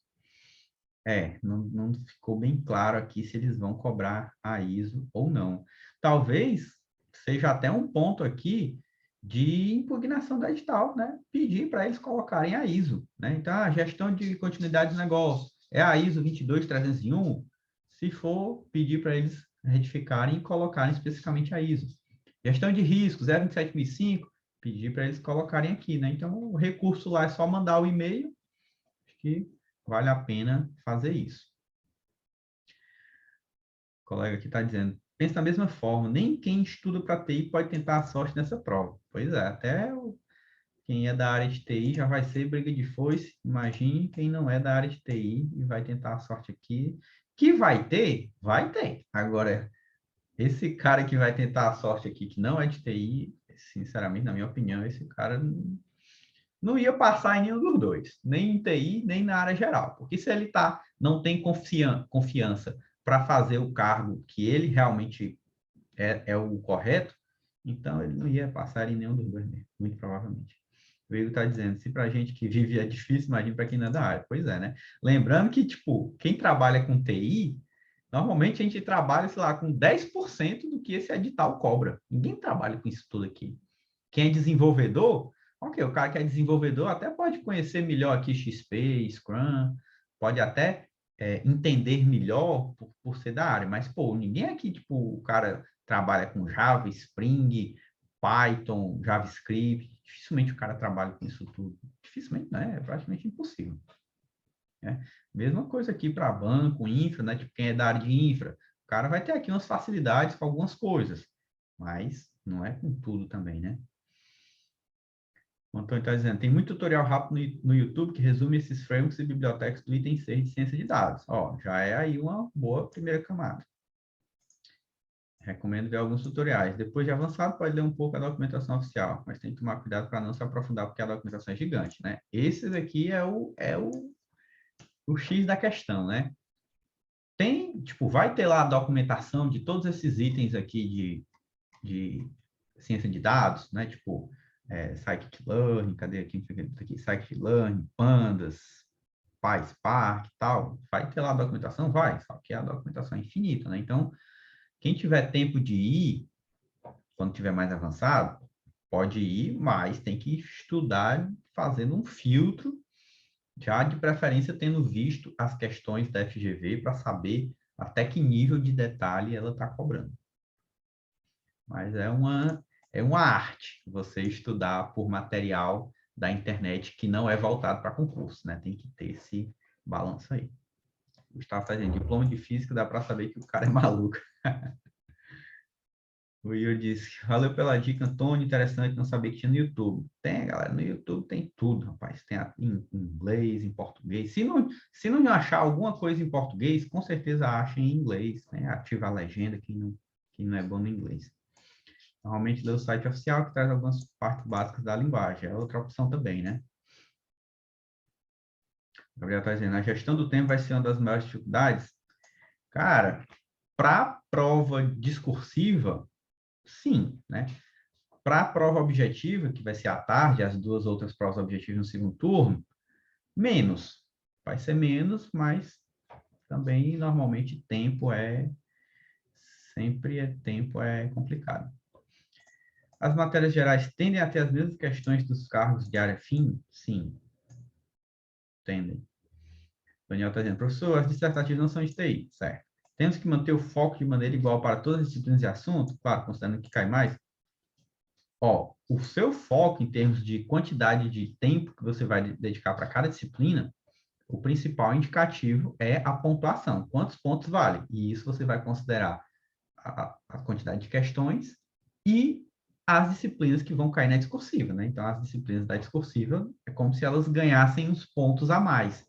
Não ficou bem claro aqui se eles vão cobrar a ISO ou não. Talvez seja até um ponto aqui de impugnação da edital, né? Pedir para eles colocarem a ISO, né? Então, a gestão de continuidade do negócio é a ISO 22301, se for pedir para eles retificarem e colocarem especificamente a ISO. Gestão de riscos, 27005, pedir para eles colocarem aqui, né? Então, o recurso lá é só mandar o e-mail, acho que vale a pena fazer isso. O colega aqui está dizendo, pensa da mesma forma, nem quem estuda para TI pode tentar a sorte nessa prova. Pois é, quem é da área de TI já vai ser briga de foice, imagine quem não é da área de TI e vai tentar a sorte aqui. Que vai ter? Vai ter. Agora, esse cara que vai tentar a sorte aqui, que não é de TI, sinceramente, na minha opinião, esse cara não ia passar em nenhum dos dois, nem em TI, nem na área geral. Porque se ele não tem confiança para fazer o cargo que ele realmente é o correto, então ele não ia passar em nenhum dos dois mesmo, muito provavelmente. O Igor está dizendo, se para a gente que vive é difícil, imagina para quem não é da área. Pois é, né? Lembrando que, tipo, quem trabalha com TI, normalmente a gente trabalha, sei lá, com 10% do que esse edital cobra. Ninguém trabalha com isso tudo aqui. Quem é desenvolvedor, ok, o cara que é desenvolvedor até pode conhecer melhor aqui XP, Scrum, pode até entender melhor por ser da área, mas, pô, ninguém aqui, tipo, o cara trabalha com Java, Spring, Python, JavaScript, dificilmente o cara trabalha com isso tudo. Dificilmente, né? É praticamente impossível. Né? Mesma coisa aqui para banco, infra, né? Tipo, quem é da área de infra, o cara vai ter aqui umas facilidades com algumas coisas, mas não é com tudo também, né? O Antônio está dizendo, tem muito tutorial rápido no YouTube que resume esses frameworks e bibliotecas do item 6 de ciência de dados. Ó, já é aí uma boa primeira camada. Recomendo ver alguns tutoriais. Depois de avançado, pode ler um pouco a documentação oficial, mas tem que tomar cuidado para não se aprofundar, porque a documentação é gigante, né? Esse daqui o X da questão, né? Tem, tipo, vai ter lá a documentação de todos esses itens aqui de ciência de dados, né? Tipo, scikit-learn, cadê aqui? Scikit-learn, pandas, PySpark e tal. Vai ter lá a documentação? Vai, só que a documentação é infinita, né? Então, quem tiver tempo de ir, quando tiver mais avançado, pode ir, mas tem que estudar fazendo um filtro, já de preferência tendo visto as questões da FGV para saber até que nível de detalhe ela está cobrando. Mas é uma arte você estudar por material da internet que não é voltado para concurso, né? Tem que ter esse balanço aí. O Gustavo está dizendo, diploma de física dá para saber que o cara é maluco. O Will disse, valeu pela dica, Antônio, interessante, não sabia que tinha no YouTube. Tem, galera, no YouTube tem tudo, rapaz. Tem em inglês, em português. Se não achar alguma coisa em português, com certeza acha em inglês, né? Ativa a legenda, quem não é bom no inglês. Normalmente lê o site oficial, que traz algumas partes básicas da linguagem. É outra opção também, né? O Gabriel está dizendo, a gestão do tempo vai ser uma das maiores dificuldades? Cara, para prova discursiva, sim, né? Para a prova objetiva, que vai ser à tarde, as duas outras provas objetivas no segundo turno, menos. Vai ser menos, mas também, normalmente, tempo é complicado. As matérias gerais tendem a ter as mesmas questões dos cargos de área fim? Sim, tendem. O Daniel está dizendo, professor, as dissertativas não são de TI, certo? Temos que manter o foco de maneira igual para todas as disciplinas de assunto? Claro, considerando que cai mais. Ó, o seu foco em termos de quantidade de tempo que você vai dedicar para cada disciplina, o principal indicativo é a pontuação. Quantos pontos vale? E isso você vai considerar a quantidade de questões e as disciplinas que vão cair na discursiva, né? Então, as disciplinas da discursiva é como se elas ganhassem uns pontos a mais.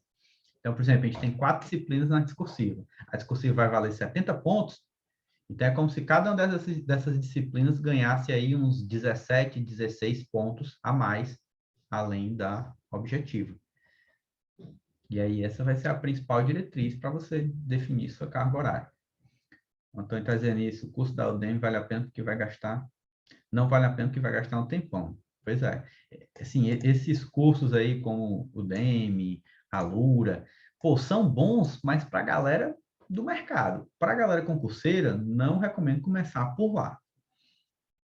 Então, por exemplo, a gente tem 4 disciplinas na discursiva. A discursiva vai valer 70 pontos, então é como se cada uma dessas disciplinas ganhasse aí uns 17, 16 pontos a mais, além da objetiva. E aí essa vai ser a principal diretriz para você definir sua carga horária. O Antônio está dizendo isso, o curso da Udemy vale a pena porque vai gastar, não vale a pena porque vai gastar um tempão. Pois é, assim, esses cursos aí como o Udemy, a Lura, pô, são bons, mas para a galera do mercado. Para a galera concurseira, não recomendo começar por lá.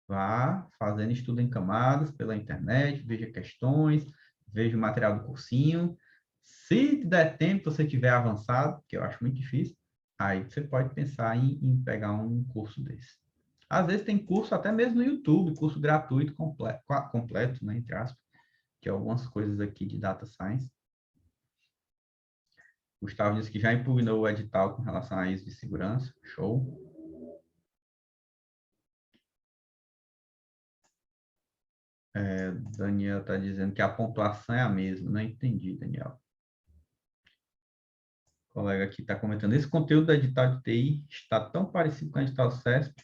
Vá fazendo estudo em camadas pela internet, veja questões, veja o material do cursinho. Se der tempo, você tiver avançado, que eu acho muito difícil, aí você pode pensar em pegar um curso desse. Às vezes tem curso até mesmo no YouTube, curso gratuito completo, né, entre aspas, de algumas coisas aqui de Data Science. Gustavo disse que já impugnou o edital com relação a isso de segurança. Show. Daniel está dizendo que a pontuação é a mesma. Não entendi, Daniel. O colega aqui está comentando. Esse conteúdo do edital de TI está tão parecido com o edital CESP.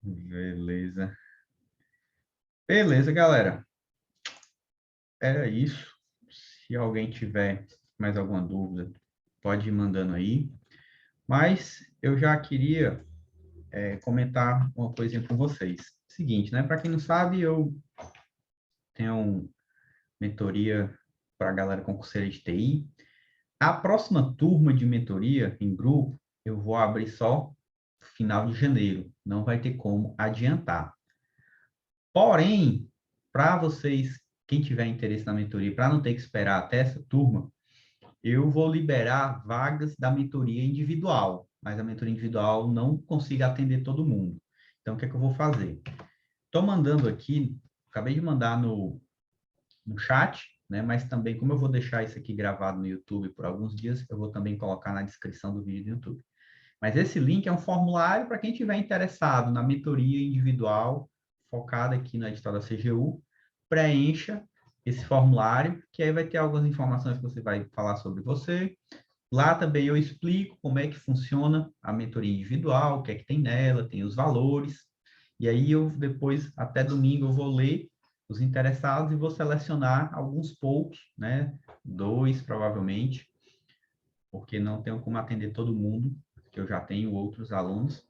Beleza. Beleza, galera. Era isso. Se alguém tiver mais alguma dúvida, pode ir mandando aí. Mas eu já queria comentar uma coisinha com vocês. Seguinte, né? Para quem não sabe, eu tenho mentoria para a galera concurseira de TI. A próxima turma de mentoria em grupo, eu vou abrir só final de janeiro. Não vai ter como adiantar. Porém, para vocês, quem tiver interesse na mentoria, para não ter que esperar até essa turma, eu vou liberar vagas da mentoria individual, mas a mentoria individual não consigo atender todo mundo. Então, o que é que eu vou fazer? Estou mandando aqui, acabei de mandar no chat, né? Mas também, como eu vou deixar isso aqui gravado no YouTube por alguns dias, eu vou também colocar na descrição do vídeo do YouTube. Mas esse link é um formulário para quem estiver interessado na mentoria individual, focada aqui no edital da CGU, preencha esse formulário, que aí vai ter algumas informações que você vai falar sobre você. Lá também eu explico como é que funciona a mentoria individual, o que é que tem nela, tem os valores. E aí eu depois, até domingo, eu vou ler os interessados e vou selecionar alguns poucos, né? 2, provavelmente, porque não tenho como atender todo mundo, que eu já tenho outros alunos.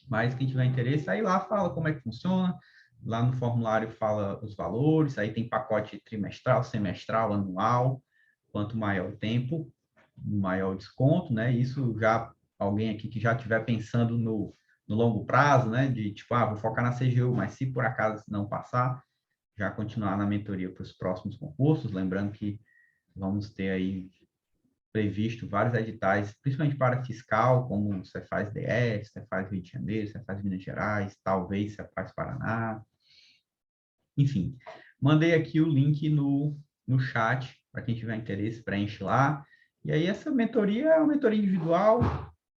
Mas quem tiver interesse, aí lá fala como é que funciona. Lá no formulário fala os valores, aí tem pacote trimestral, semestral, anual. Quanto maior o tempo, maior o desconto, né? Isso já, alguém aqui que já estiver pensando no longo prazo, né? De tipo, vou focar na CGU, mas se por acaso não passar, já continuar na mentoria para os próximos concursos. Lembrando que vamos ter aí previsto vários editais, principalmente para fiscal, como você faz DS, você faz Rio de Janeiro, você faz Minas Gerais, talvez você faz Paraná. Enfim, mandei aqui o link no chat, para quem tiver interesse, preenche lá. E aí, essa mentoria é uma mentoria individual.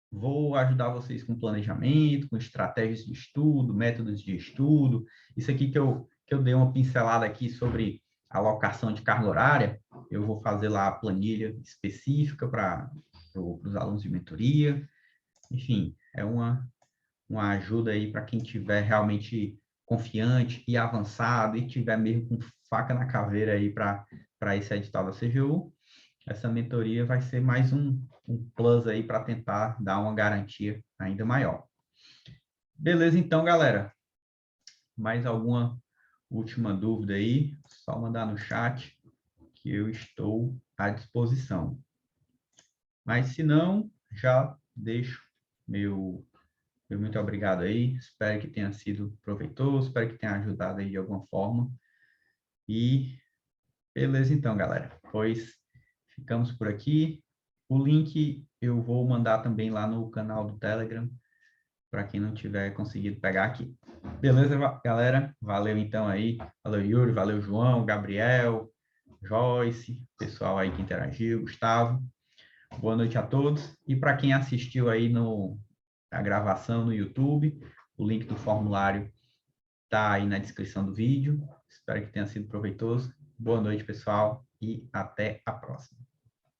Vou ajudar vocês com planejamento, com estratégias de estudo, métodos de estudo. Isso aqui que eu dei uma pincelada aqui sobre alocação de carga horária, eu vou fazer lá a planilha específica para os alunos de mentoria. Enfim, é uma ajuda aí para quem tiver realmente confiante e avançado e tiver mesmo com faca na caveira aí para esse edital da CGU. Essa mentoria vai ser mais um plus aí para tentar dar uma garantia ainda maior. Beleza, então, galera. Mais alguma última dúvida aí? Só mandar no chat que eu estou à disposição. Mas se não, já deixo meu muito obrigado aí. Espero que tenha sido proveitoso, espero que tenha ajudado aí de alguma forma. E beleza, então, galera. Pois ficamos por aqui. O link eu vou mandar também lá no canal do Telegram, para quem não tiver conseguido pegar aqui. Beleza, galera? Valeu então aí. Valeu, Yuri, valeu, João, Gabriel, Joyce, pessoal aí que interagiu, Gustavo. Boa noite a todos. E para quem assistiu aí a gravação no YouTube, o link do formulário está aí na descrição do vídeo. Espero que tenha sido proveitoso. Boa noite, pessoal, e até a próxima.